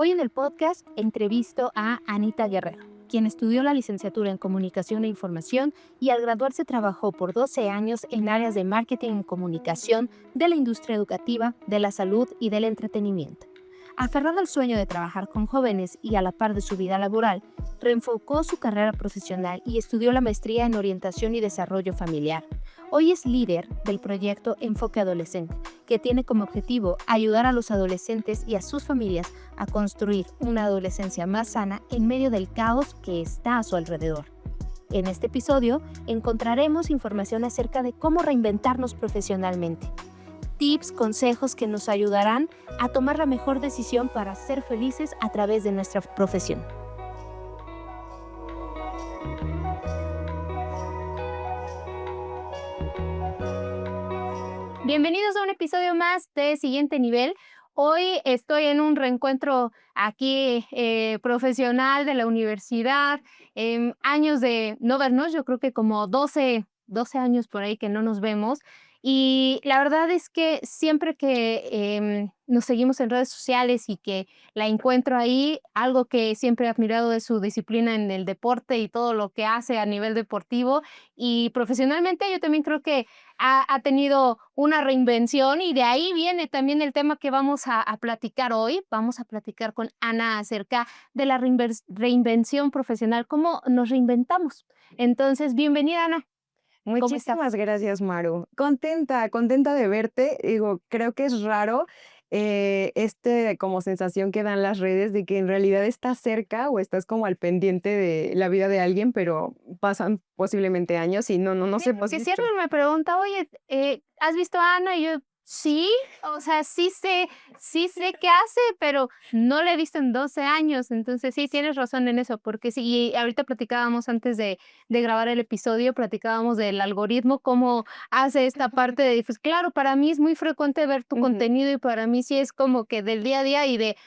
Hoy en el podcast entrevisto a Anita Guerrero, quien estudió la licenciatura en Comunicación e Información y al graduarse trabajó por 12 años en áreas de marketing y comunicación de la industria educativa, de la salud y del entretenimiento. Aferrada al sueño de trabajar con jóvenes y a la par de su vida laboral, reenfocó su carrera profesional y estudió la maestría en Orientación y Desarrollo Familiar. Hoy es líder del proyecto Enfoque Adolescente, que tiene como objetivo ayudar a los adolescentes y a sus familias a construir una adolescencia más sana en medio del caos que está a su alrededor. En este episodio encontraremos información acerca de cómo reinventarnos profesionalmente, tips, consejos que nos ayudarán a tomar la mejor decisión para ser felices a través de nuestra profesión. Bienvenidos a un episodio más de Siguiente Nivel. Hoy estoy en un reencuentro aquí profesional de la universidad, años de no vernos, yo creo que como 12 años por ahí que no nos vemos. Y la verdad es que siempre que nos seguimos en redes sociales y que la encuentro ahí, algo que siempre he admirado de su disciplina en el deporte y todo lo que hace a nivel deportivo y profesionalmente, yo también creo que ha tenido una reinvención y de ahí viene también el tema que vamos a platicar hoy. Vamos a platicar con Ana acerca de la reinvención profesional, cómo nos reinventamos. Entonces, bienvenida, Ana. ¿Cómo estás? Muchísimas gracias, Maru. Contenta de verte. Digo, creo que es raro, como sensación que dan las redes de que en realidad estás cerca o estás como al pendiente de la vida de alguien, pero pasan posiblemente años y no nos Sí, hemos porque si visto. alguien me pregunta: "Oye, ¿has visto a Ana?", y yo: "Sí", o sea, sí sé qué hace, pero no la he visto en 12 años. Entonces, sí, tienes razón en eso, porque sí, y ahorita platicábamos antes de grabar el episodio, platicábamos del algoritmo, cómo hace esta parte de, pues, claro, para mí es muy frecuente ver tu Ujú. contenido, y para mí sí es como que del día a día y de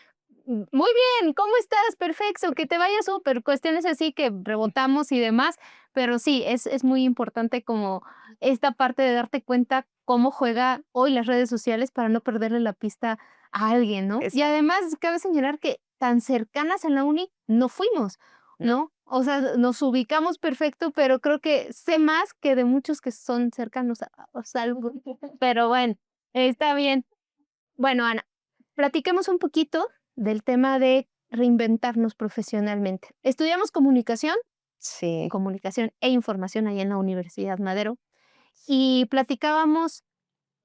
muy bien, ¿cómo estás? Perfecto, que te vaya súper, cuestiones así que rebotamos y demás, pero sí, es muy importante como esta parte de darte cuenta cómo juega hoy las redes sociales para no perderle la pista a alguien, ¿no? Es Y además cabe señalar que tan cercanas en la uni no fuimos, ¿no? O sea, nos ubicamos perfecto, pero creo que sé más que de muchos que son cercanos a salvo. Pero bueno, está bien. Bueno, Ana, platiquemos un poquito del tema de reinventarnos profesionalmente. Estudiamos sí. comunicación e información ahí en la Universidad Madero y platicábamos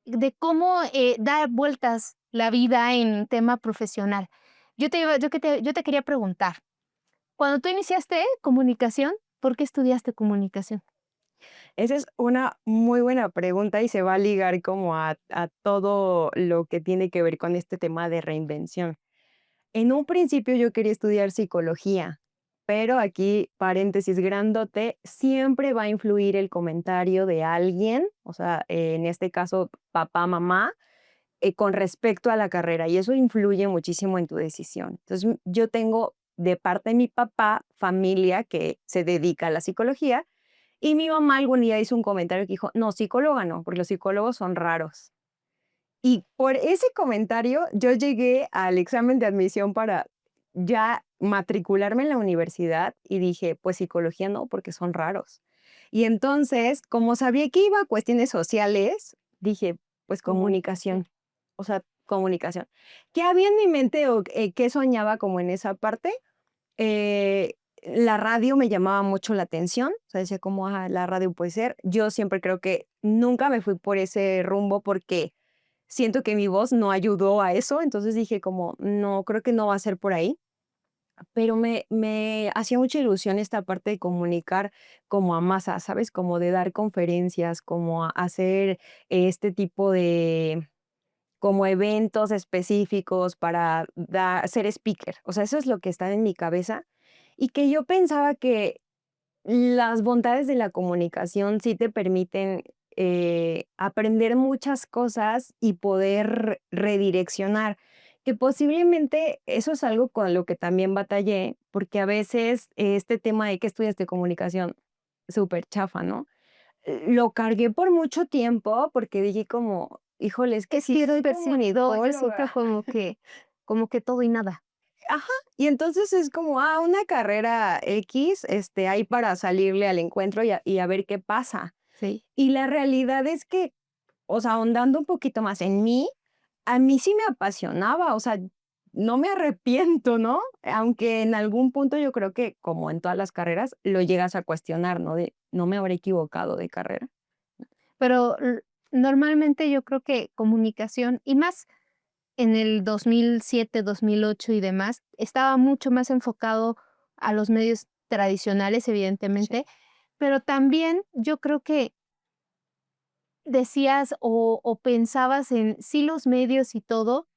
de cómo dar vueltas la vida en tema profesional. Yo te quería preguntar, cuando tú iniciaste comunicación, ¿por qué estudiaste comunicación? Esa es una muy buena pregunta y se va a ligar como a todo lo que tiene que ver con este tema de reinvención. En un principio yo quería estudiar psicología, pero aquí, paréntesis grandote, siempre va a influir el comentario de alguien, o sea, en este caso, papá, mamá, con respecto a la carrera, y eso influye muchísimo en tu decisión. Entonces, yo tengo de parte de mi papá familia que se dedica a la psicología, y mi mamá algún día hizo un comentario que dijo: "No, psicóloga no, porque los psicólogos son raros". Y por ese comentario, yo llegué al examen de admisión para ya matricularme en la universidad y dije: "Pues psicología no, porque son raros". Y entonces, como sabía que iba a cuestiones sociales, dije: "Pues Comunicación. comunicación". O sea, comunicación. ¿Qué había en mi mente o qué soñaba como en esa parte? La radio me llamaba mucho la atención, o sea, decía como: "Ah, la radio puede ser". Yo siempre creo que nunca me fui por ese rumbo porque siento que mi voz no ayudó a eso, entonces dije como: "No, creo que no va a ser por ahí", pero me hacía mucha ilusión esta parte de comunicar como a masas, ¿sabes? Como de dar conferencias, como hacer este tipo de como eventos específicos para ser speaker, o sea, eso es lo que está en mi cabeza, y que yo pensaba que las bondades de la comunicación sí te permiten, aprender muchas cosas y poder redireccionar, que posiblemente eso es algo con lo que también batallé, porque a veces este tema de: "¿Qué estudiaste comunicación?", súper chafa, ¿no? Lo cargué por mucho tiempo porque dije como: "Híjole, es que Que sí sí soy percibido, resulta comunicóloga". como que todo y nada. ajá, y entonces es como, una carrera X, hay para salirle al encuentro y a ver qué pasa. Sí. Y la realidad es que, o sea, ahondando un poquito más en mí, a mí sí me apasionaba, o sea, no me arrepiento, ¿no? Aunque en algún punto yo creo que, como en todas las carreras, lo llegas a cuestionar, ¿no? De, ¿no me habré equivocado de carrera? Pero normalmente yo creo que comunicación, y más en el 2007, 2008 y demás, estaba mucho más enfocado a los medios tradicionales, Sí. evidentemente, pero también yo creo que decías o pensabas en sí los medios y todo,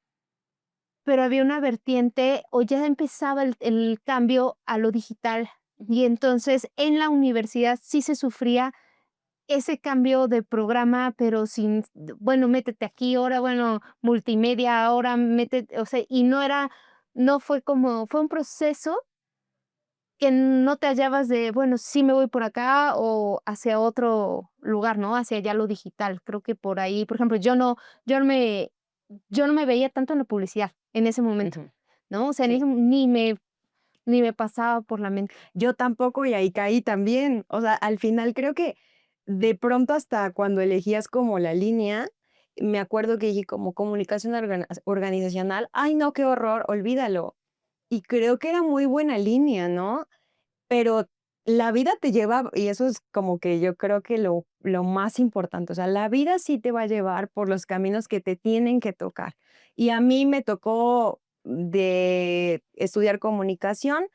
pero había una vertiente o ya empezaba el cambio a lo digital. Y entonces en la universidad sí se sufría ese cambio de programa, pero sin, bueno, métete aquí, ahora, bueno, multimedia, ahora métete, o sea, y no fue como, fue un proceso que no te hallabas de, bueno, sí me voy por acá o hacia otro lugar, ¿no? Hacia allá lo digital. Creo que por ahí, por ejemplo, yo no me, yo no me veía tanto en la publicidad en ese momento, Ujú. ¿no? O sea, Sí. ni me pasaba por la mente. Yo tampoco, y ahí caí también. O sea, al final creo que de pronto hasta cuando elegías como la línea, me acuerdo que dije como comunicación organizacional, ay no, qué horror, olvídalo. Y creo que era muy buena línea, ¿no? Pero la vida te lleva, y eso es como que yo creo que lo más importante, o sea, la vida sí te va a llevar por los caminos que te tienen que tocar. Y a mí me tocó de estudiar comunicación,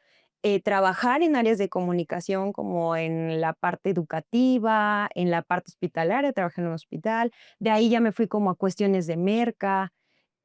trabajar en áreas de comunicación como en la parte educativa, en la parte hospitalaria, trabajé en un hospital, de ahí ya me fui como a cuestiones de merca,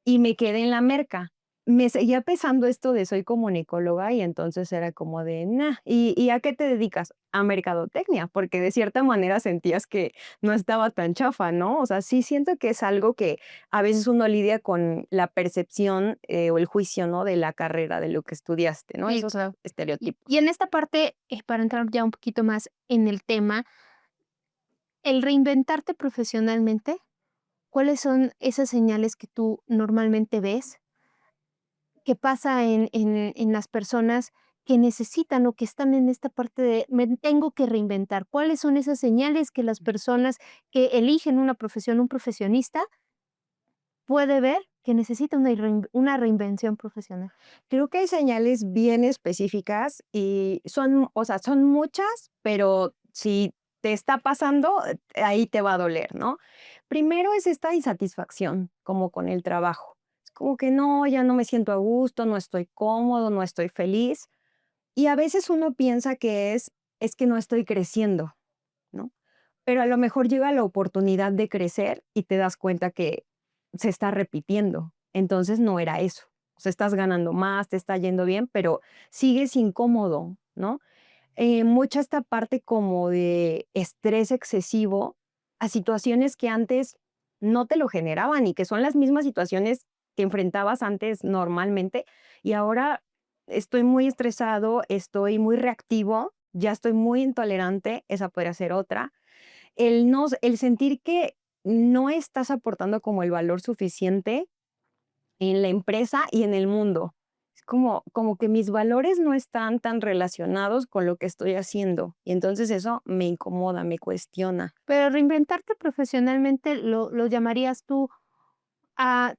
y me quedé en la merca. Me seguía pesando esto de soy comunicóloga y entonces era como de, nah, ¿y a qué te dedicas? A mercadotecnia, porque de cierta manera sentías que no estaba tan chafa, ¿no? O sea, sí siento que es algo que a veces uno lidia con la percepción, o el juicio, ¿no? De la carrera, de lo que estudiaste, ¿no? Sí, Esos claro. Y estereotipos. en esta parte, para entrar ya un poquito más en el tema, el reinventarte profesionalmente, ¿cuáles son esas señales que tú normalmente ves que pasa en las personas que necesitan o que están en esta parte de me tengo que reinventar? ¿Cuáles son esas señales que las personas que eligen una profesión, un profesionista, puede ver que necesita una reinvención profesional? Creo que hay señales bien específicas y son, o sea, son muchas, pero si te está pasando, ahí te va a doler, ¿no? Primero es esta insatisfacción, como con el trabajo. Es como que no, ya no me siento a gusto, no estoy cómodo, no estoy feliz. Y a veces uno piensa que es que no estoy creciendo, ¿no? Pero a lo mejor llega la oportunidad de crecer y te das cuenta que se está repitiendo. Entonces no era eso. O sea, estás ganando más, te está yendo bien, pero sigues incómodo, ¿no? Mucha esta parte como de estrés excesivo a situaciones que antes no te lo generaban y que son las mismas situaciones que enfrentabas antes normalmente y ahora estoy muy estresado, estoy muy reactivo, ya estoy muy intolerante, esa podría ser otra. El sentir que no estás aportando como el valor suficiente en la empresa y en el mundo. Es como que mis valores no están tan relacionados con lo que estoy haciendo, y entonces eso me incomoda, me cuestiona. Pero reinventarte profesionalmente, ¿lo llamarías tú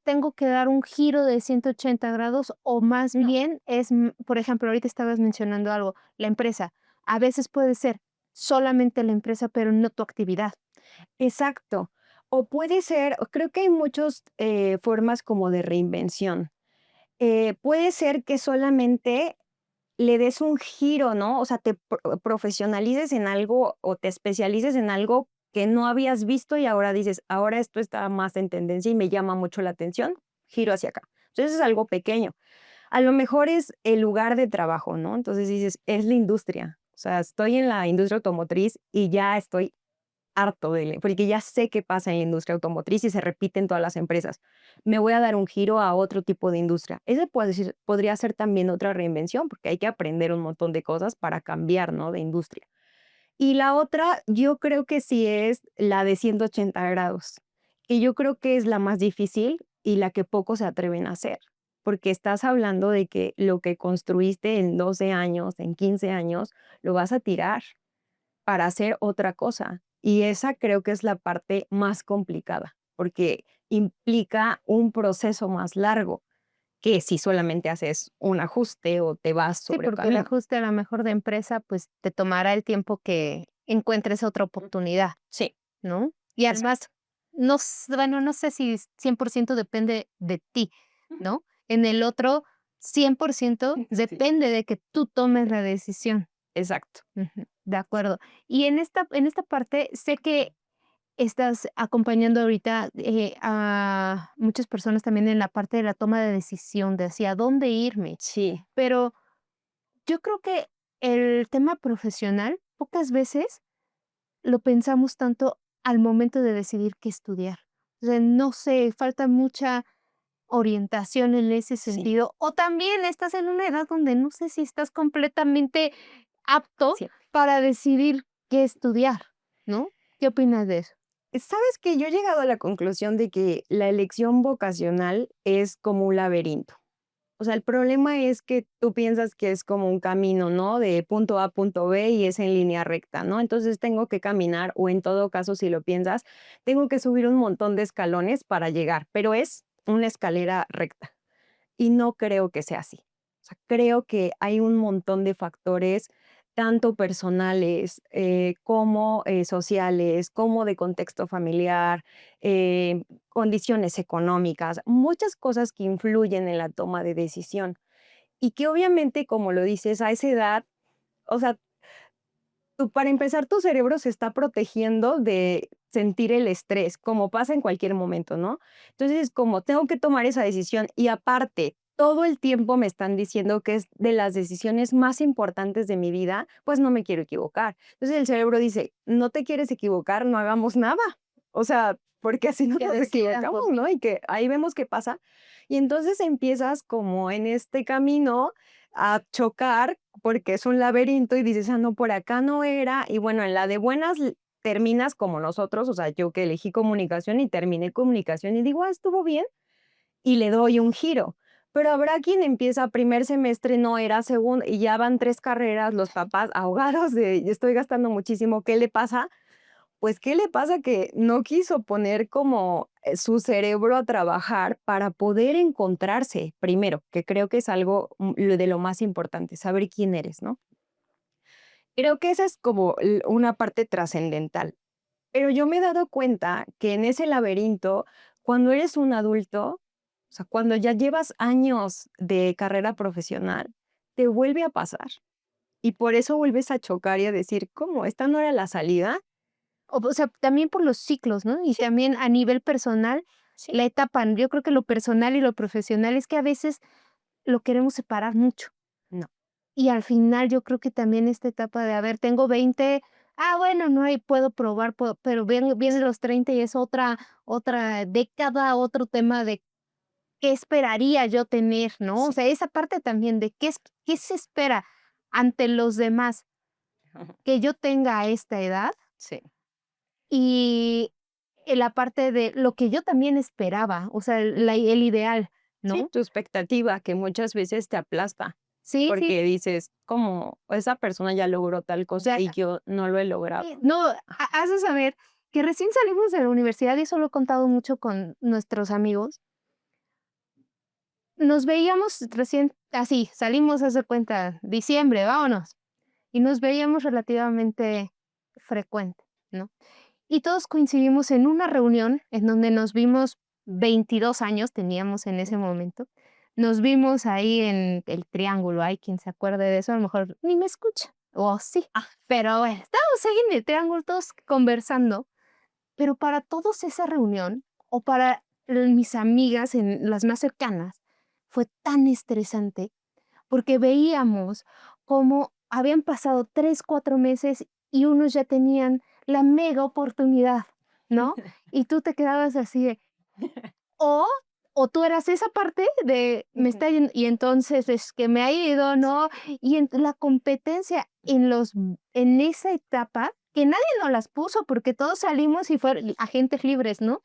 tengo que dar un giro de 180 grados o más No. bien es, por ejemplo, ahorita estabas mencionando algo, la empresa. A veces puede ser solamente la empresa, pero no tu actividad. Exacto. O puede ser, o creo que hay muchas formas como de reinvención. Puede ser que solamente le des un giro, ¿no? O sea, te profesionalices en algo o te especialices en algo que no habías visto y ahora dices, ahora esto está más en tendencia y me llama mucho la atención, giro hacia acá. Entonces es algo pequeño. A lo mejor es el lugar de trabajo, ¿no? Entonces dices, es la industria. O sea, estoy en la industria automotriz y ya estoy harto de porque ya sé qué pasa en la industria automotriz y se repite en todas las empresas. Me voy a dar un giro a otro tipo de industria. Ese podría ser también otra reinvención, porque hay que aprender un montón de cosas para cambiar, ¿no? De industria. Y la otra, yo creo que sí es la de 180 grados, que yo creo que es la más difícil y la que pocos se atreven a hacer. porque estás hablando de que lo que construiste en 12 años, en 15 años, lo vas a tirar para hacer otra cosa. Y esa creo que es la parte más complicada, porque implica un proceso más largo que si solamente haces un ajuste o te vas Sí, sobre porque el camino. ajuste a la mejor de empresa, pues, te tomará el tiempo que encuentres otra oportunidad, Sí, ¿no? Y es además, bueno, no sé si 100% depende de ti, ¿no? En el otro, 100% sí, depende de que tú tomes la decisión. exacto. Ujú, de acuerdo. Y en esta parte, sé que estás acompañando ahorita, a muchas personas también en la parte de la toma de decisión de hacia dónde irme, Sí, pero yo creo que el tema profesional, pocas veces lo pensamos tanto al momento de decidir qué estudiar. O sea, no sé, falta mucha orientación en ese sí, sentido, o también estás en una edad donde no sé si estás completamente apto sí. para decidir qué estudiar, ¿no? ¿Qué opinas de eso? ¿Sabes que yo he llegado a la conclusión de que la elección vocacional es como un laberinto? O sea, el problema es que tú piensas que es como un camino, ¿no? De punto A a punto B y es en línea recta, ¿no? Entonces tengo que caminar o en todo caso, si lo piensas, tengo que subir un montón de escalones para llegar, pero es una escalera recta y no creo que sea así. O sea, creo que hay un montón de factores, tanto personales como sociales, como de contexto familiar, condiciones económicas, muchas cosas que influyen en la toma de decisión. Y que obviamente, como lo dices, a esa edad, o sea, para empezar, tu cerebro se está protegiendo de sentir el estrés, como pasa en cualquier momento, ¿no? Entonces, como tengo que tomar esa decisión y aparte, todo el tiempo me están diciendo que es de las decisiones más importantes de mi vida, pues no me quiero equivocar. Entonces el cerebro dice, no te quieres equivocar, no hagamos nada. O sea, porque así no Que nos decidan equivocamos, por ti. ¿no? Y que ahí vemos qué pasa. Y entonces empiezas como en este camino a chocar porque es un laberinto y dices: "Ah, no, por acá no era", y bueno, en la de buenas terminas como nosotros, o sea, yo que elegí comunicación y terminé comunicación y digo: "Ah, estuvo bien", y le doy un giro. Pero habrá quien empieza primer semestre, no era segundo, y ya van 3 carreras, los papás ahogados de: "Estoy gastando muchísimo, ¿qué le pasa?". Pues, ¿qué le pasa? Que no quiso poner como, su cerebro a trabajar para poder encontrarse primero, que creo que es algo, lo de lo más importante, saber quién eres, ¿no? Creo que esa es como una parte trascendental. Pero yo me he dado cuenta que en ese laberinto, cuando eres un adulto, o sea, cuando ya llevas años de carrera profesional, te vuelve a pasar. Y por eso vuelves a chocar y a decir, ¿cómo? ¿Esta no era la salida? O sea, también por los ciclos, ¿no? Y Sí, también a nivel personal, sí. la etapa, yo creo que lo personal y lo profesional es que a veces lo queremos separar mucho. No. Y al final yo creo que también esta etapa de, a ver, tengo 20, bueno, no hay, puedo probar, pero vienen los 30 y es otra década, otro tema de qué esperaría yo tener, ¿no? O Sí. sea, esa parte también de qué se espera ante los demás que yo tenga a esta edad Sí. y la parte de lo que yo también esperaba, o sea, el ideal, Sí, ¿no? tu expectativa que muchas veces te aplasta, Sí, sí, porque dices: "¿Cómo? Esa persona ya logró tal o cosa sea, y yo no lo he logrado". no, has de saber que recién salimos de la universidad, y eso lo he contado mucho con nuestros amigos. Nos veíamos recién así, salimos, haz de cuenta, diciembre, vámonos, y nos veíamos relativamente frecuente, ¿no? Y todos coincidimos en una reunión en donde nos vimos, 22 años teníamos en ese momento. Nos vimos ahí en el Triángulo, hay quien se acuerde de eso, a lo mejor ni me escucha, o sí, Ah, pero bueno, estábamos ahí en el Triángulo todos conversando, pero para todos esa reunión, o para mis amigas, en las más cercanas, fue tan estresante, porque veíamos cómo habían pasado 3 4 meses y unos ya tenían la mega oportunidad, ¿no? Y tú te quedabas así de, o tú eras esa parte de me ujú. está yendo y entonces es que me ha ido, ¿no? Y en la competencia en esa etapa, que nadie nos las puso, porque todos salimos y fueron agentes libres, ¿no?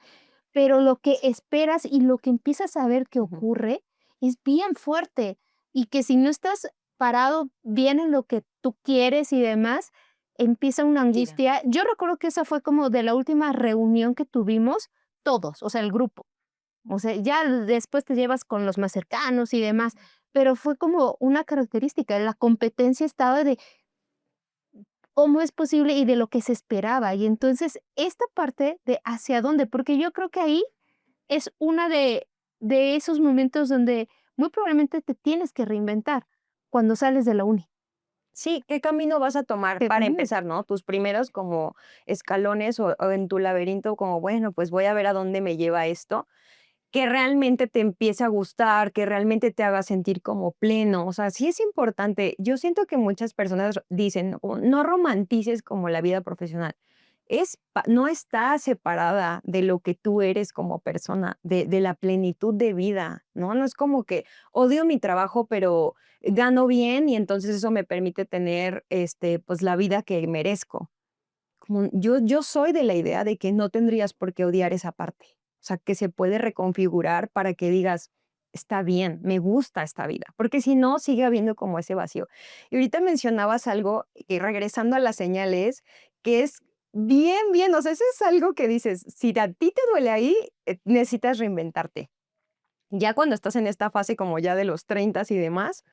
Pero lo que esperas y lo que empiezas a ver que Ujú. ocurre, es bien fuerte y que si no estás parado bien en lo que tú quieres y demás, empieza una Tira. angustia. Yo recuerdo que esa fue como de la última reunión que tuvimos todos, o sea, el grupo. O sea, ya después te llevas con los más cercanos y demás, pero fue como una característica, la competencia estaba de cómo es posible y de lo que se esperaba. Y entonces, esta parte de hacia dónde, porque yo creo que ahí es una de esos momentos donde muy probablemente te tienes que reinventar cuando sales de la uni. Sí, ¿qué camino vas a tomar ¿Qué para camino? empezar, no? Tus primeros como escalones o en tu laberinto como, bueno, pues voy a ver a dónde me lleva esto, que realmente te empiece a gustar, que realmente te haga sentir como pleno. O sea, sí es importante. Yo siento que muchas personas dicen, no romantices como la vida profesional. No está separada de lo que tú eres como persona, de la plenitud de vida, ¿no? No es como que odio mi trabajo, pero gano bien y entonces eso me permite tener, pues la vida que merezco. Yo soy de la idea de que no tendrías por qué odiar esa parte. O sea, que se puede reconfigurar para que digas, está bien, me gusta esta vida, porque si no, sigue habiendo como ese vacío. Y ahorita mencionabas algo, y regresando a las señales, que es bien, bien, o sea, eso es algo que dices, si a ti te duele ahí, necesitas reinventarte. Ya cuando estás en esta fase como ya de los 30 y demás,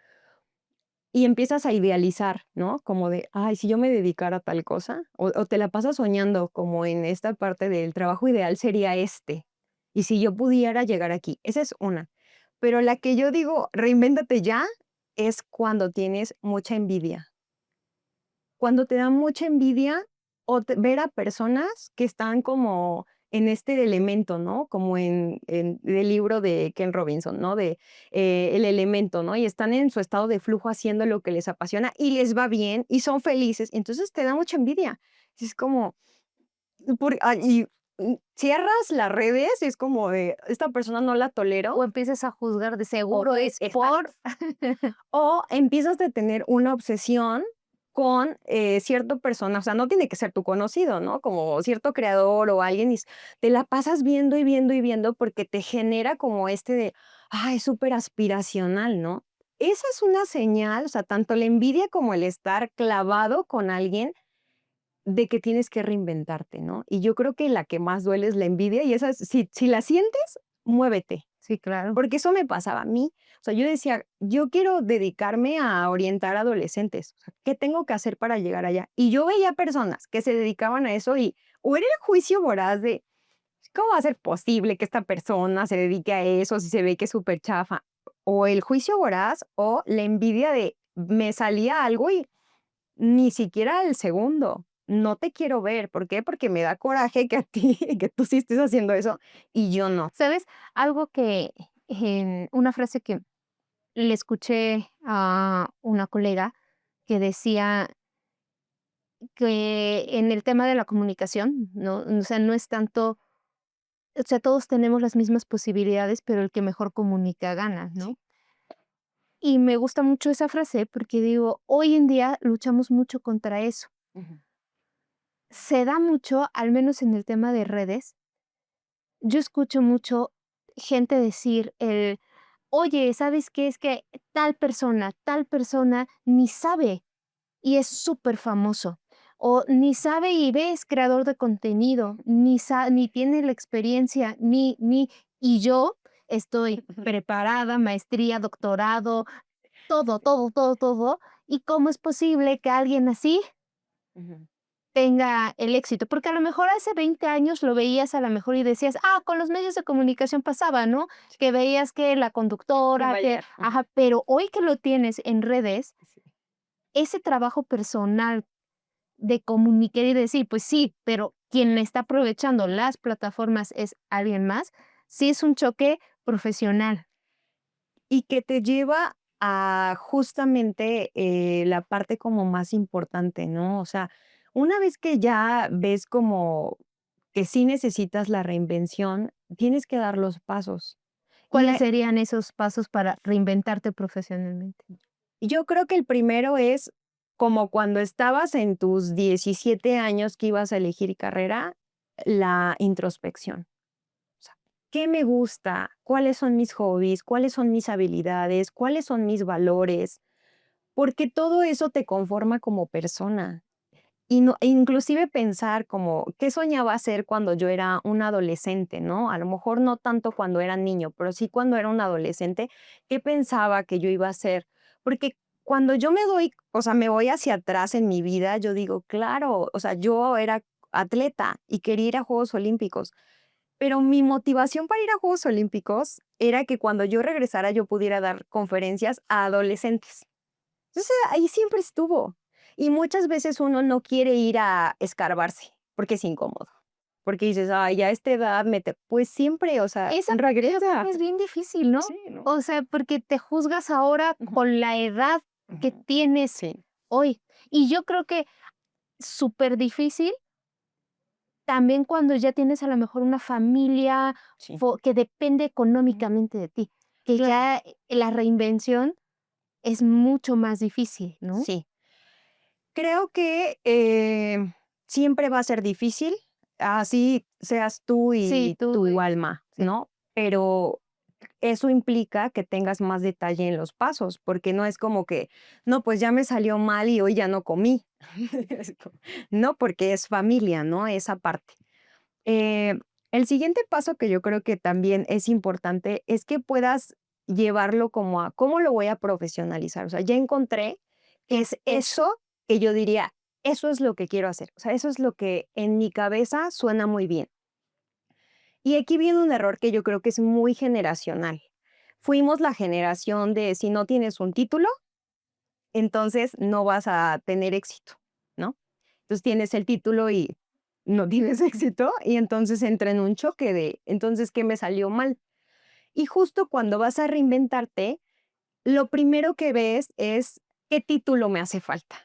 y empiezas a idealizar, ¿no? Como de, ay, si yo me dedicara a tal cosa, o te la pasas soñando como en esta parte del trabajo ideal sería este, y si yo pudiera llegar aquí, esa es una. Pero la que yo digo, reinvéntate ya, es cuando tienes mucha envidia. Cuando te da mucha envidia ver a personas que están como en este elemento, ¿no? Como en el libro de Ken Robinson, ¿no? De El elemento, ¿no? Y están en su estado de flujo haciendo lo que les apasiona y les va bien y son felices. Entonces te da mucha envidia. Es como, cierras las redes y es como de, esta persona no la tolero. O empiezas a juzgar de O, seguro es por o empiezas a tener una obsesión con cierto persona, o sea, no tiene que ser tu conocido, ¿no? Como cierto creador o alguien, te la pasas viendo y viendo y viendo porque te genera como es súper aspiracional, ¿no? Esa es una señal, o sea, tanto la envidia como el estar clavado con alguien de que tienes que reinventarte, ¿no? Y yo creo que la que más duele es la envidia y esa, si la sientes, muévete. Sí, claro. Porque eso me pasaba a mí. O sea, yo decía, yo quiero dedicarme a orientar adolescentes. O sea, ¿qué tengo que hacer para llegar allá? Y yo veía personas que se dedicaban a eso y o era el juicio voraz de, ¿cómo va a ser posible que esta persona se dedique a eso si se ve que es súper chafa? O el juicio voraz o la envidia de, me salía algo y ni siquiera el segundo. No te quiero ver. ¿Por qué? Porque me da coraje que a ti, que tú sí estés haciendo eso y yo no. ¿Sabes? Algo que, en una frase que le escuché a una colega que decía que en el tema de la comunicación, ¿no? O sea, no es tanto, o sea, todos tenemos las mismas posibilidades, pero el que mejor comunica gana, ¿no? Y me gusta mucho esa frase porque digo, hoy en día luchamos mucho contra eso. Ujú. Se da mucho, al menos en el tema de redes, yo escucho mucho gente decir el, oye, ¿sabes qué? Es que tal persona ni sabe y es súper famoso. O ni sabe y ve, es creador de contenido, ni tiene la experiencia, y yo estoy preparada, maestría, doctorado, todo, todo, todo, todo. ¿Y cómo es posible que alguien así Ujú. tenga el éxito? Porque a lo mejor hace 20 años lo veías a lo mejor y decías, con los medios de comunicación pasaba, ¿no? Que veías que la Que conductora, que, vaya. ajá, pero hoy que lo tienes en redes, Sí. ese trabajo personal de comunicar y decir, pues sí, pero quien está aprovechando las plataformas es alguien más, sí es un choque profesional. Y que te lleva a justamente, la parte como más importante, ¿no? O sea, una vez que ya ves como que sí necesitas la reinvención, tienes que dar los pasos. Y, ¿Cuáles serían esos pasos para reinventarte profesionalmente? yo creo que el primero es como cuando estabas en tus 17 años que ibas a elegir carrera, la introspección. O sea, ¿Qué me gusta? ¿Cuáles son mis hobbies? ¿Cuáles son mis habilidades? ¿Cuáles son mis valores? Porque todo eso te conforma como persona. Y no, e inclusive pensar como, ¿qué soñaba hacer cuando yo era un adolescente, no? A lo mejor no tanto cuando era niño, pero sí cuando era un adolescente, ¿qué pensaba que yo iba a hacer? Porque cuando yo me doy, o sea, me voy hacia atrás en mi vida, yo digo, claro, o sea, yo era atleta y quería ir a Juegos Olímpicos, pero mi motivación para ir a Juegos Olímpicos era que cuando yo regresara yo pudiera dar conferencias a adolescentes. Entonces, ahí siempre estuvo. Y muchas veces uno no quiere ir a escarbarse, porque es incómodo. Porque dices: "Ay, ya a esta edad pues siempre, o sea, Esa regresa". es bien difícil, ¿no? Sí, ¿no? O sea, porque te juzgas ahora Ujú, con la edad que ujú. tienes Sí, hoy. Y yo creo que súper difícil también cuando ya tienes a lo mejor una familia sí. que depende Ujú. económicamente de ti, que Claro. ya la reinvención es mucho más difícil, ¿no? Sí. Creo que, siempre va a ser difícil, así seas tú Sí, y tú, tu alma, sí. ¿no? Pero eso implica que tengas más detalle en los pasos, porque no es como que, no, pues ya me salió mal y hoy ya no comí. Es no, porque es familia, ¿no? Esa parte. Eh, el siguiente paso que yo creo que también es importante es que puedas llevarlo como a cómo lo voy a profesionalizar. O sea, ya encontré que es eso que yo diría, eso es lo que quiero hacer. O sea, eso es lo que en mi cabeza suena muy bien. Y aquí viene un error que yo creo que es muy generacional. Fuimos la generación de si no tienes un título, entonces no vas a tener éxito, ¿no? Entonces tienes el título y no tienes éxito y entonces entra en un choque de, entonces, ¿qué me salió mal? Y justo cuando vas a reinventarte, lo primero que ves es qué título me hace falta.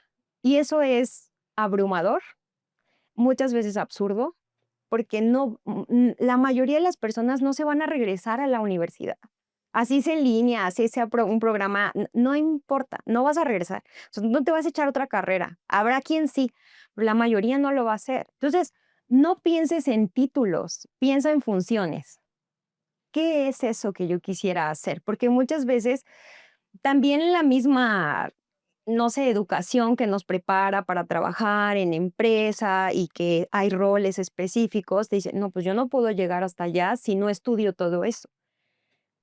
Y eso es abrumador, muchas veces absurdo, porque no, la mayoría de las personas no se van a regresar a la universidad. Así sea en línea, así sea un programa, no importa, no vas a regresar. O sea, no te vas a echar otra carrera. Habrá quien sí, pero la mayoría no lo va a hacer. Entonces, no pienses en títulos, piensa en funciones. ¿Qué es eso que yo quisiera hacer? Porque muchas veces también la misma, no sé, educación que nos prepara para trabajar en empresa y que hay roles específicos, te dicen, no, pues yo no puedo llegar hasta allá si no estudio todo eso.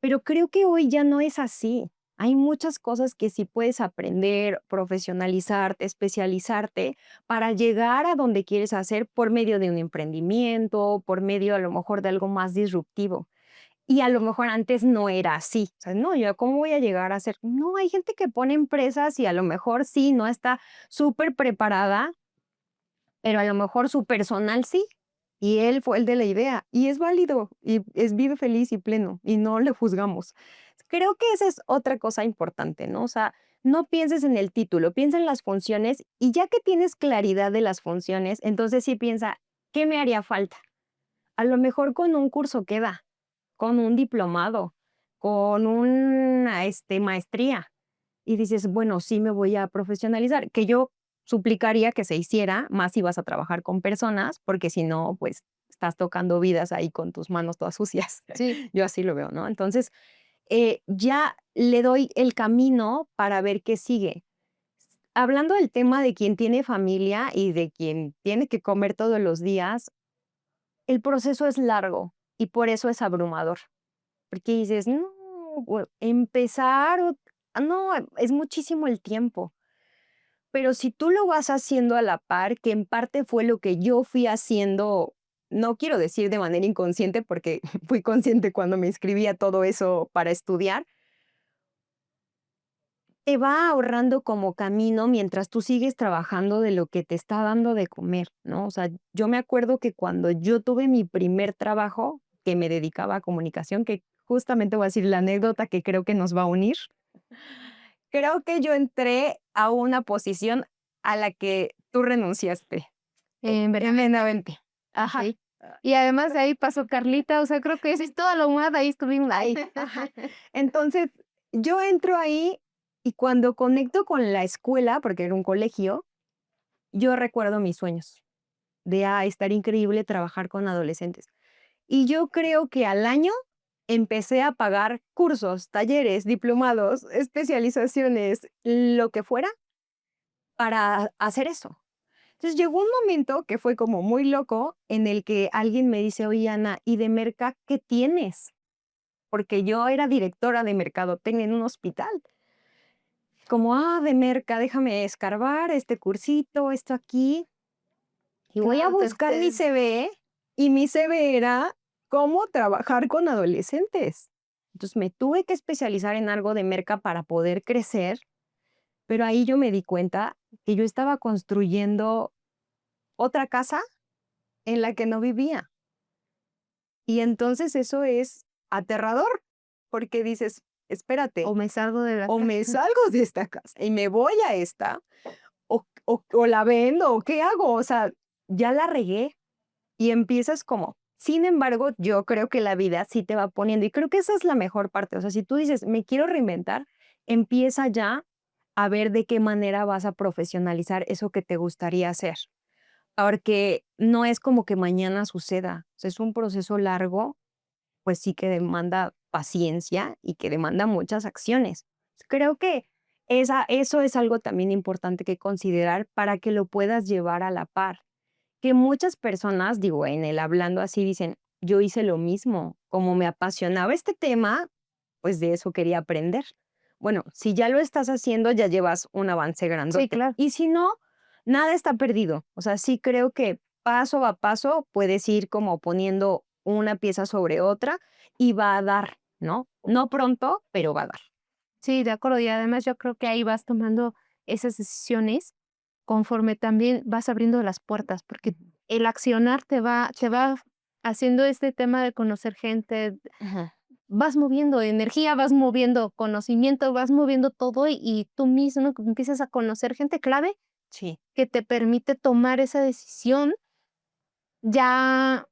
Pero creo que hoy ya no es así. Hay muchas cosas que sí puedes aprender, profesionalizarte, especializarte para llegar a donde quieres hacer por medio de un emprendimiento, por medio a lo mejor de algo más disruptivo. Y a lo mejor antes no era así. O sea, no, yo cómo voy a llegar a ser. No, hay gente que pone empresas y a lo mejor sí, no está súper preparada, pero a lo mejor su personal sí. Y él fue el de la idea y es válido y vive feliz y pleno y no le juzgamos. Creo que esa es otra cosa importante, ¿no? O sea, no pienses en el título, piensa en las funciones y ya que tienes claridad de las funciones, entonces sí piensa, ¿qué me haría falta? A lo mejor con un curso queda, con un diplomado, con una maestría. Y dices, bueno, sí me voy a profesionalizar, que yo suplicaría que se hiciera, más si vas a trabajar con personas, porque si no, pues estás tocando vidas ahí con tus manos todas sucias. Sí. Yo así lo veo, ¿no? Entonces, ya le doy el camino para ver qué sigue. Hablando del tema de quien tiene familia y de quien tiene que comer todos los días, el proceso es largo y por eso es abrumador. Porque dices: "No, empezar no, es muchísimo el tiempo". Pero si tú lo vas haciendo a la par, que en parte fue lo que yo fui haciendo, no quiero decir de manera inconsciente, porque fui consciente cuando me inscribí a todo eso para estudiar, te va ahorrando como camino mientras tú sigues trabajando de lo que te está dando de comer, ¿no? O sea, yo me acuerdo que cuando yo tuve mi primer trabajo, que me dedicaba a comunicación, que justamente voy a decir la anécdota que creo que nos va a unir. Creo que yo entré a una posición a la que tú renunciaste, En verdad, tremendamente. Ajá. sí. Y además de ahí pasó Carlita, o sea, creo que es toda la humada, ahí estuvimos. Ahí, ajá. Entonces, yo entro ahí y cuando conecto con la escuela, porque era un colegio, yo recuerdo mis sueños de, estar increíble trabajar con adolescentes. Y yo creo que al año empecé a pagar cursos, talleres, diplomados, especializaciones, lo que fuera, para hacer eso. Entonces llegó un momento que fue como muy loco en el que alguien me dice, oye, Ana, ¿y de merca qué tienes? Porque yo era directora de mercadotecnia en un hospital. Como, de merca, déjame escarbar este cursito, esto aquí. Y voy a Claro, buscar mi CV, y mi CV era cómo trabajar con adolescentes. Entonces me tuve que especializar en algo de merca para poder crecer, pero ahí yo me di cuenta que yo estaba construyendo otra casa en la que no vivía. Y entonces eso es aterrador, porque dices, o espérate, me salgo de la o me casa. salgo de esta casa y me voy a esta, o la vendo, o qué hago, o sea, ya la regué y empiezas como. Sin embargo, yo creo que la vida sí te va poniendo, y creo que esa es la mejor parte. O sea, si tú dices, me quiero reinventar, empieza ya a ver de qué manera vas a profesionalizar eso que te gustaría hacer. Porque no es como que mañana suceda, o sea, es un proceso largo, pues sí que demanda paciencia y que demanda muchas acciones. Creo que eso es algo también importante que considerar para que lo puedas llevar a la par. Que muchas personas, digo, en el hablando así, dicen, yo hice lo mismo, como me apasionaba este tema, pues de eso quería aprender. Bueno, si ya lo estás haciendo, ya llevas un avance Sí, grandote. claro. Y si no, nada está perdido. O sea, sí creo que paso a paso puedes ir como poniendo una pieza sobre otra y va a dar, ¿no? No pronto, pero va a dar. Sí, de acuerdo. Y además yo creo que ahí vas tomando esas decisiones conforme también vas abriendo las puertas, porque Ujú. el accionar te va haciendo este tema de conocer gente, Ujú. vas moviendo energía, vas moviendo conocimiento, vas moviendo todo y tú mismo empiezas a conocer gente clave Sí. que te permite tomar esa decisión ya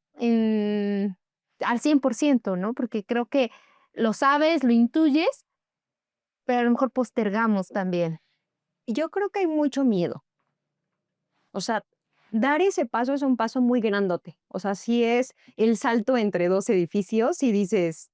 al 100%, ¿no? Porque creo que lo sabes, lo intuyes, pero a lo mejor postergamos también. Y yo creo que hay mucho miedo. O sea, dar ese paso es un paso muy grandote. O sea, sí es el salto entre 2 edificios y dices: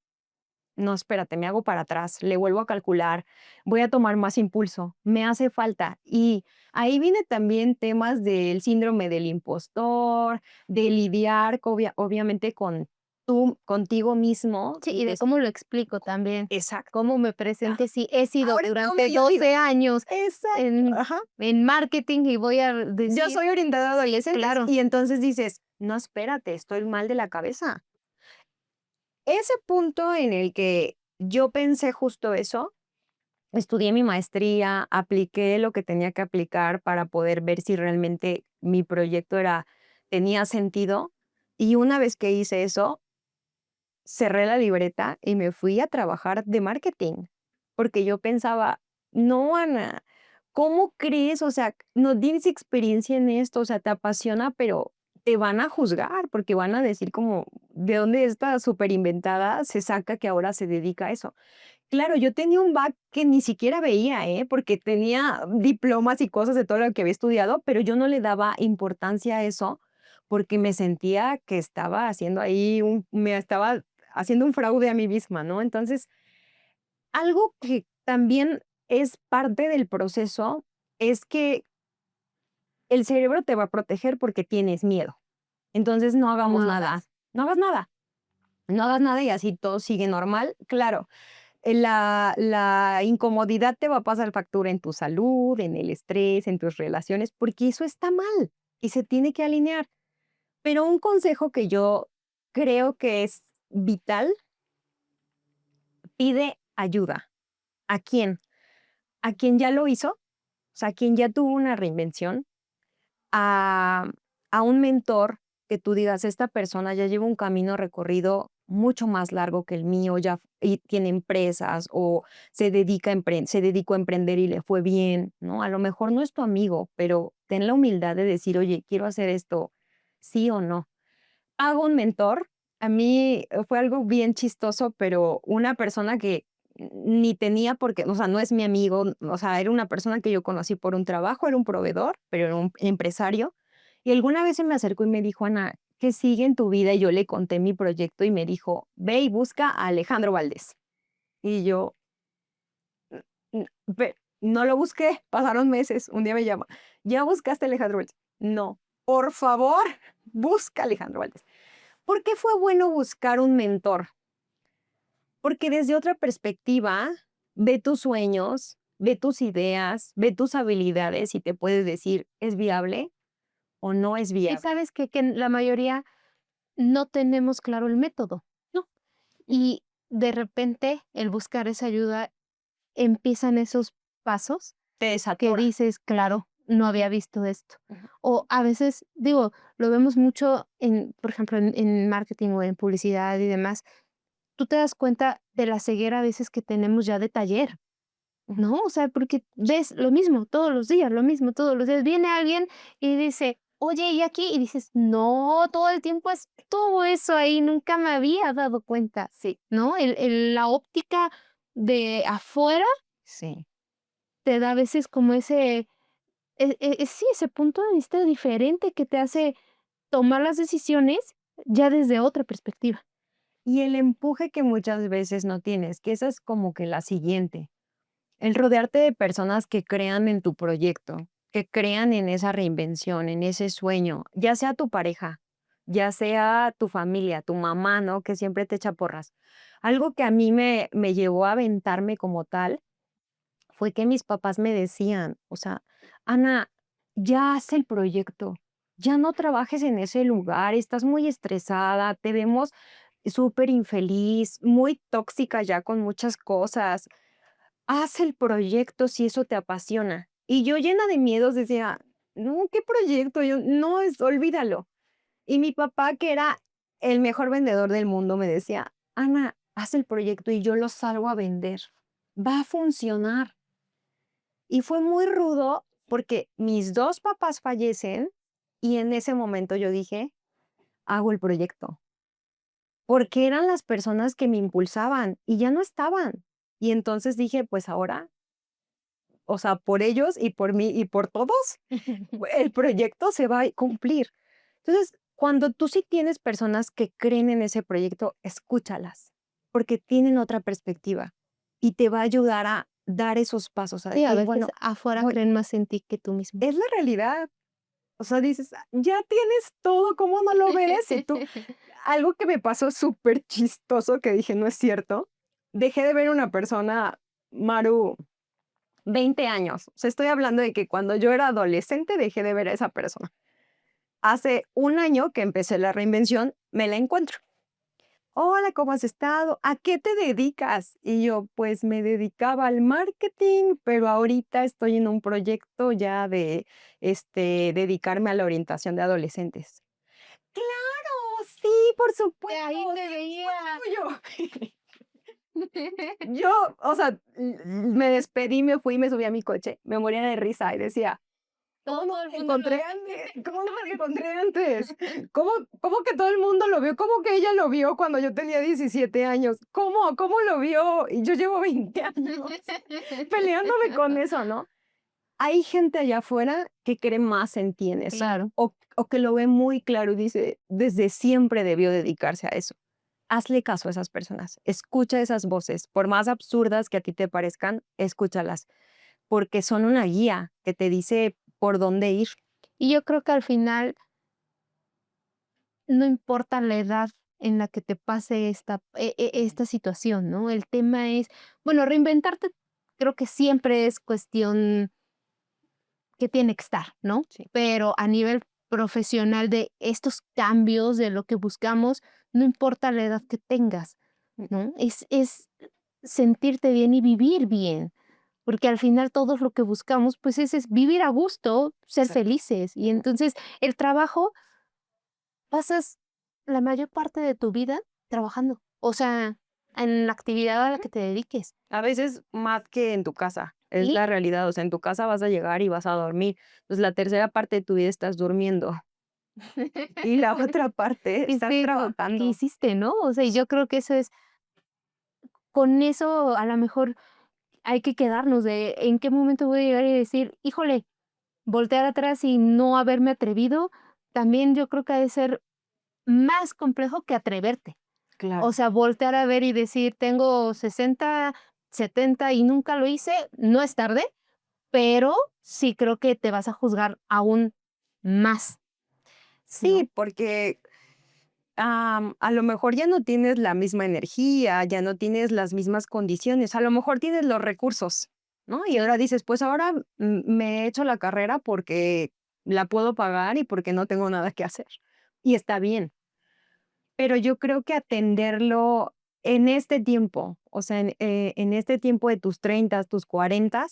"No, espérate, me hago para atrás, le vuelvo a calcular, voy a tomar más impulso, me hace falta". Y ahí viene también temas del síndrome del impostor, de lidiar obviamente con tú contigo mismo Sí, y y de cómo lo explico también, exacto. cómo me presente, si he sido Ahora cómo durante yo digo 12 años exacto, en ajá. en marketing y voy a Yo decir soy orientada a sí, adolescentes claro. y entonces dices: "No, espérate, estoy mal de la cabeza". Ese punto en el que yo pensé justo eso, estudié mi maestría, apliqué lo que tenía que aplicar para poder ver si realmente mi proyecto tenía sentido, y una vez que hice eso, cerré la libreta y me fui a trabajar de marketing, porque yo pensaba: "No, Ana, ¿cómo crees? O sea, no tienes experiencia en esto, o sea, te apasiona, pero te van a juzgar, porque van a decir como, ¿de dónde esta superinventada se saca que ahora se dedica a eso?". Claro, yo tenía un back que ni siquiera veía, ¿eh? Porque tenía diplomas y cosas de todo lo que había estudiado, pero yo no le daba importancia a eso, porque me sentía que estaba haciendo ahí me estaba haciendo un fraude a mí misma, ¿no? Entonces, algo que también es parte del proceso es que el cerebro te va a proteger porque tienes miedo. Entonces, no hagamos No nada, hagas. no hagas nada, no hagas nada y así todo sigue normal. Claro, la incomodidad te va a pasar factura en tu salud, en el estrés, en tus relaciones, porque eso está mal y se tiene que alinear. Pero un consejo que yo creo que es vital, pide ayuda. ¿A quién? A quien ya lo hizo, o sea, a quien ya tuvo una reinvención, a un mentor que tú digas, esta persona ya lleva un camino recorrido mucho más largo que el mío, y tiene empresas o se dedicó a emprender y le fue bien, ¿no? A lo mejor no es tu amigo, pero ten la humildad de decir, oye, quiero hacer esto, sí o no. Hago un mentor. A mí fue algo bien chistoso, pero una persona que ni tenía porque, o sea, no es mi amigo, o sea, era una persona que yo conocí por un trabajo, era un proveedor, pero era un empresario. Y alguna vez se me acercó y me dijo: "Ana, ¿qué sigue en tu vida? Y yo le conté mi proyecto y me dijo, ve y busca a Alejandro Valdés. Y yo, no lo busqué, pasaron meses, un día me llama, ¿ya buscaste a Alejandro Valdés? No, por favor, busca a Alejandro Valdés. ¿Por qué fue bueno buscar un mentor? Porque desde otra perspectiva, ve tus sueños, ve tus ideas, ve tus habilidades y te puedes decir, ¿es viable o no es Y viable? sabes que la mayoría no tenemos claro el método, ¿no? Y de repente el buscar esa ayuda empiezan esos pasos Te que desatora. dices, claro, no había visto esto. Ujú. O a veces, digo, lo vemos mucho en, por ejemplo, en marketing o en publicidad y demás. Tú te das cuenta de la ceguera a veces que tenemos ya de taller, Ujú. ¿no? O sea, porque ves lo mismo todos los días, lo mismo todos los días. Viene alguien y dice, oye, ¿y aquí? Y dices, no, todo el tiempo estuvo eso ahí, nunca me había dado cuenta, Sí, ¿no? La óptica de afuera sí. te da a veces como sí, ese punto de vista diferente que te hace tomar las decisiones ya desde otra perspectiva. Y el empuje que muchas veces no tienes, que esa es como que la siguiente. El rodearte de personas que crean en tu proyecto, que crean en esa reinvención, en ese sueño, ya sea tu pareja, ya sea tu familia, tu mamá, ¿no? Que siempre te echa porras. Algo que a mí me llevó a aventarme como tal fue que mis papás me decían, o sea, Ana, ya haz el proyecto, ya no trabajes en ese lugar, estás muy estresada, te vemos súper infeliz, muy tóxica ya con muchas cosas. Haz el proyecto si eso te apasiona. Y yo llena de miedos decía, no, ¿qué proyecto? Yo, no, olvídalo. Y mi papá, que era el mejor vendedor del mundo, me decía, Ana, haz el proyecto y yo lo salgo a vender. Va a funcionar. Y fue muy rudo porque mis dos papás fallecen y en ese momento yo dije, hago el proyecto, porque eran las personas que me impulsaban y ya no estaban. Y entonces dije, pues ahora, o sea, por ellos y por mí y por todos, el proyecto se va a cumplir. Entonces, cuando tú sí tienes personas que creen en ese proyecto, escúchalas, porque tienen otra perspectiva y te va a ayudar a dar esos pasos, a Sí, a decir, veces bueno, afuera voy, creen más en ti que tú mismo. es la realidad. O sea, dices: "Ah, ya tienes todo, ¿cómo no lo ves?". Y tú algo que me pasó súper chistoso que dije: "No es cierto". Dejé de ver a una persona, Maru, 20 años. O sea, estoy hablando de que cuando yo era adolescente dejé de ver a esa persona. Hace un año que empecé la reinvención, me la encuentro. Hola, ¿cómo has estado? ¿A qué te dedicas? Y yo, pues me dedicaba al marketing, pero ahorita estoy en un proyecto ya de dedicarme a la orientación de adolescentes. Claro, sí, por De supuesto, ahí te sí, veía. conozco yo. Yo, o sea, me despedí, me fui, me subí a mi coche, me moría de risa y decía, ¿cómo Todo no el me mundo lo encontré antes? ¿Cómo no me encontré antes? ¿Cómo que todo el mundo lo vio? ¿Cómo que ella lo vio cuando yo tenía 17 años? ¿Cómo lo vio? Y yo llevo 20 años peleándome con eso, ¿no? Hay gente allá afuera que cree más en ti en eso, Claro. o que lo ve muy claro y dice, desde siempre debió dedicarse a eso. Hazle caso a esas personas, escucha esas voces, por más absurdas que a ti te parezcan, escúchalas, porque son una guía que te dice por dónde ir. Y yo creo que al final no importa la edad en la que te pase esta situación, ¿no? El tema es, bueno, reinventarte creo que siempre es cuestión que tiene que estar, ¿no? Sí. Pero a nivel profesional de estos cambios, de lo que buscamos, no importa la edad que tengas, ¿no? Es sentirte bien y vivir bien, porque al final todos lo que buscamos, pues, es vivir a gusto, ser Exacto. felices. Y entonces, el trabajo pasas la mayor parte de tu vida trabajando, o sea, en la actividad a la que te dediques. A veces más que en tu casa, es Y la realidad, o sea, en tu casa vas a llegar y vas a dormir. Entonces, la tercera parte de tu vida estás durmiendo y la otra parte estás ¿qué trabajando. hiciste, no? O sea, y yo creo que eso es con eso a lo mejor hay que quedarnos de en qué momento voy a llegar y decir: "Híjole", voltear atrás y no haberme atrevido, también yo creo que ha de ser más complejo que atreverte. Claro. O sea, voltear a ver y decir: "Tengo 60, 70 y nunca lo hice", no es tarde, pero sí creo que te vas a juzgar aún más, ¿no? Sí, porque a lo mejor ya no tienes la misma energía, ya no tienes las mismas condiciones, a lo mejor tienes los recursos, ¿no? Y ahora dices, pues ahora me he hecho la carrera porque la puedo pagar y porque no tengo nada que hacer. Y está bien, pero yo creo que atenderlo en este tiempo, o sea, en este tiempo de tus 30, tus 40,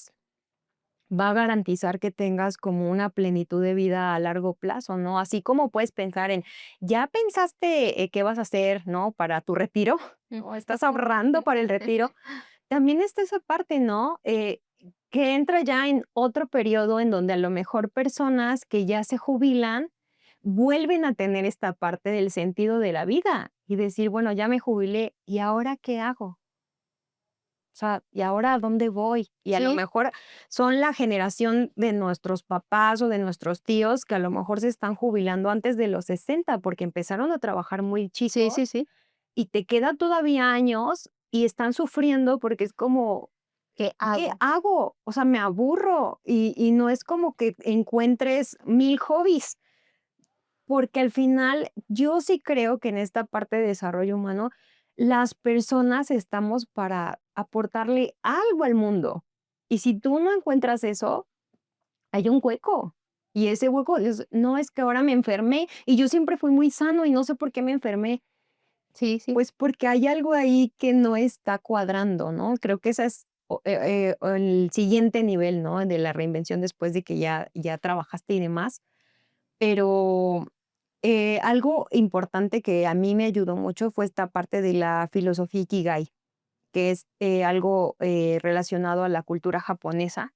va a garantizar que tengas como una plenitud de vida a largo plazo, ¿no? Así como puedes pensar en, ¿ya pensaste qué vas a hacer, ¿no? Para tu retiro, ¿no? ¿Estás ahorrando para el retiro? También está esa parte, ¿no? Que entra ya en otro periodo en donde a lo mejor personas que ya se jubilan vuelven a tener esta parte del sentido de la vida y decir, bueno, ya me jubilé, ¿y ahora qué hago? O sea, ¿y ahora a dónde voy? Y a lo Sí, mejor son la generación de nuestros papás o de nuestros tíos que a lo mejor se están jubilando antes de los 60 porque empezaron a trabajar muy sí, chicos sí, sí. y te queda todavía años y están sufriendo porque es como, ¿Qué ¿qué hago? hago? O sea, me aburro y no es como que encuentres 1000 hobbies, porque al final yo sí creo que en esta parte de desarrollo humano, las personas estamos para aportarle algo al mundo. Y si tú no encuentras eso, hay un hueco. Y ese hueco no es que ahora me enfermé y yo siempre fui muy sano y no sé por qué me enfermé. Sí, sí. Pues porque hay algo ahí que no está cuadrando, ¿no? Creo que ese es el siguiente nivel, ¿no? De la reinvención después de que ya trabajaste y demás. Pero algo importante que a mí me ayudó mucho fue esta parte de la filosofía Ikigai, que es algo relacionado a la cultura japonesa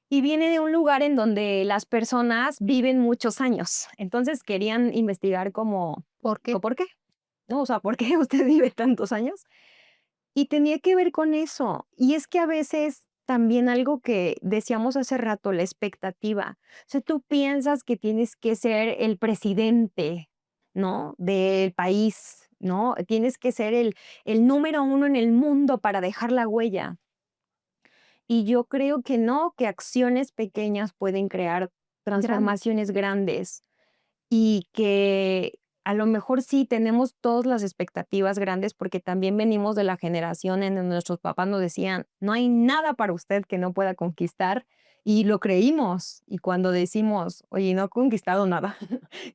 y viene de un lugar en donde las personas viven muchos años. Entonces querían investigar como, ¿Por qué? ¿por qué? ¿No? O sea, ¿por qué usted vive tantos años? Y tenía que ver con eso. Y es que a veces también algo que decíamos hace rato, la expectativa. O sea, tú piensas que tienes que ser el presidente, ¿no? Del país, ¿no? Tienes que ser el número uno en el mundo para dejar la huella. Y yo creo que no, que acciones pequeñas pueden crear Grande. transformaciones grandes y que a lo mejor sí tenemos todas las expectativas grandes, porque también venimos de la generación en donde nuestros papás nos decían: "No hay nada para usted que no pueda conquistar", y lo creímos. Y cuando decimos: "Oye, no he conquistado nada,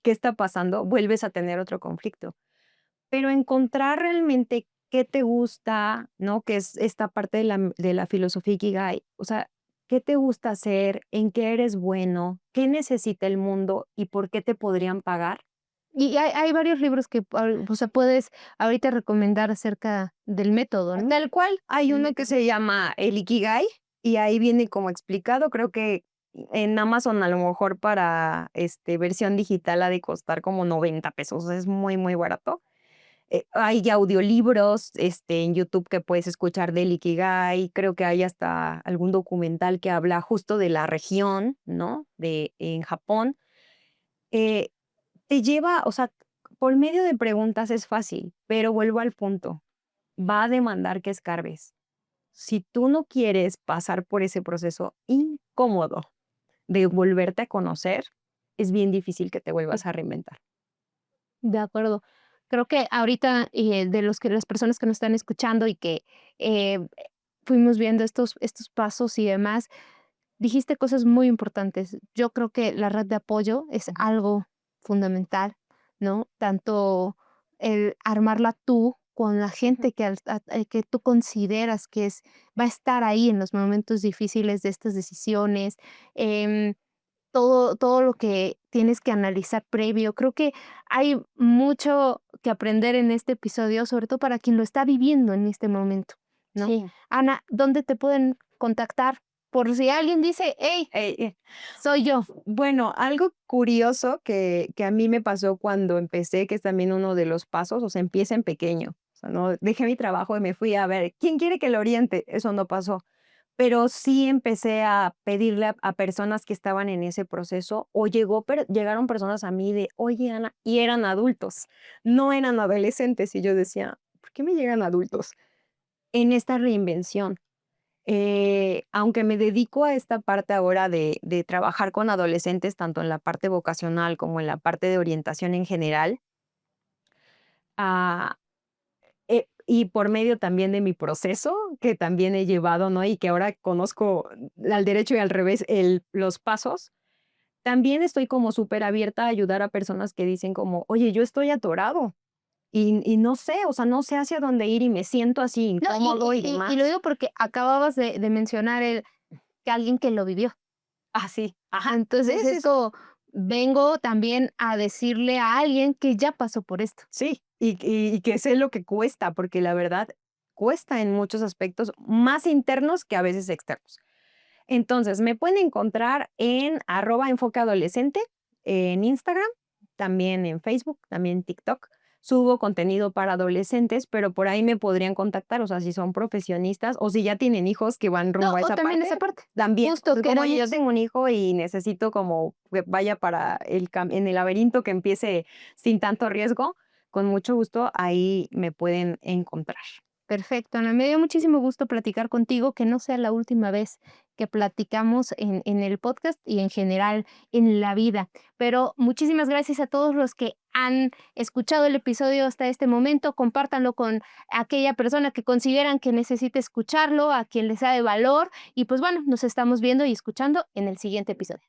¿qué está pasando?", vuelves a tener otro conflicto. Pero encontrar realmente qué te gusta, ¿no? Que es esta parte de la filosofía Ikigai. O sea, ¿qué te gusta hacer? ¿En qué eres bueno? ¿Qué necesita el mundo? ¿Y por qué te podrían pagar? Y hay varios libros que, o sea, puedes ahorita recomendar acerca del método, ¿no? Tal cual, hay El uno que método. se llama el Ikigai y ahí viene como explicado. Creo que en Amazon a lo mejor para, versión digital ha de costar como 90 pesos, es muy, muy barato. Hay ya audiolibros, en YouTube que puedes escuchar del Ikigai, creo que hay hasta algún documental que habla justo de la región, ¿no? En Japón. Eh, Te lleva, o sea, por medio de preguntas es fácil, pero vuelvo al punto, va a demandar que escarbes. Si tú no quieres pasar por ese proceso incómodo de volverte a conocer, es bien difícil que te vuelvas a reinventar. De acuerdo. Creo que ahorita, de los que las personas que nos están escuchando y que, eh, fuimos viendo estos pasos y demás, dijiste cosas muy importantes. Yo creo que la red de apoyo es Ujú. algo fundamental, ¿no? Tanto el armarla tú con la Ujú. gente que tú consideras que va a estar ahí en los momentos difíciles de estas decisiones, em, todo lo que tienes que analizar previo. Creo que hay mucho que aprender en este episodio, sobre todo para quien lo está viviendo en este momento, ¿no? Sí. Ana, ¿dónde te pueden contactar? Por si alguien dice: "Hey, Eh, eh, soy yo". bueno, algo curioso que a mí me pasó cuando empecé, que es también uno de los pasos, o sea, empieza en pequeño. O sea, no dejé mi trabajo y me fui a ver, ¿quién quiere que lo oriente? Eso no pasó. pero sí empecé a pedirle a personas que estaban en ese proceso, o llegaron personas a mí de: "Oye, Ana", y eran adultos, no eran adolescentes, y yo decía: "¿Por qué me llegan adultos?". En esta reinvención, aunque me dedico a esta parte ahora de trabajar con adolescentes, tanto en la parte vocacional como en la parte de orientación en general, ah, y por medio también de mi proceso, que también he llevado, ¿no? Y que ahora conozco al derecho y al revés los pasos, también estoy como súper abierta a ayudar a personas que dicen como: "Oye, yo estoy atorado y no sé, o sea, no sé hacia dónde ir y me siento así No, incómodo y y lo demás". digo porque acababas de mencionar que alguien que lo vivió. Ah, sí, ajá. Sí, Entonces, sí, es como, vengo también a decirle a alguien que ya pasó por esto. sí, y que sé lo que cuesta, porque la verdad cuesta en muchos aspectos, más internos que a veces externos. Entonces, me pueden encontrar en @enfoqueadolescente en Instagram, también en Facebook, también en TikTok. Subo contenido para adolescentes, pero por ahí me podrían contactar, o sea, si son profesionistas o si ya tienen hijos que van No, rumbo a o esa también parte, esa parte. también. O Justo sea, como yo queremos tengo un hijo y necesito como que vaya para en el laberinto que empiece sin tanto riesgo, con mucho gusto ahí me pueden encontrar. perfecto, Ana. Me dio muchísimo gusto platicar contigo, que no sea la última vez que platicamos en el podcast y en general en la vida. Pero muchísimas gracias a todos los que han escuchado el episodio hasta este momento. Compártanlo con aquella persona que consideran que necesita escucharlo, a quien les sea de valor. Y pues bueno, nos estamos viendo y escuchando en el siguiente episodio.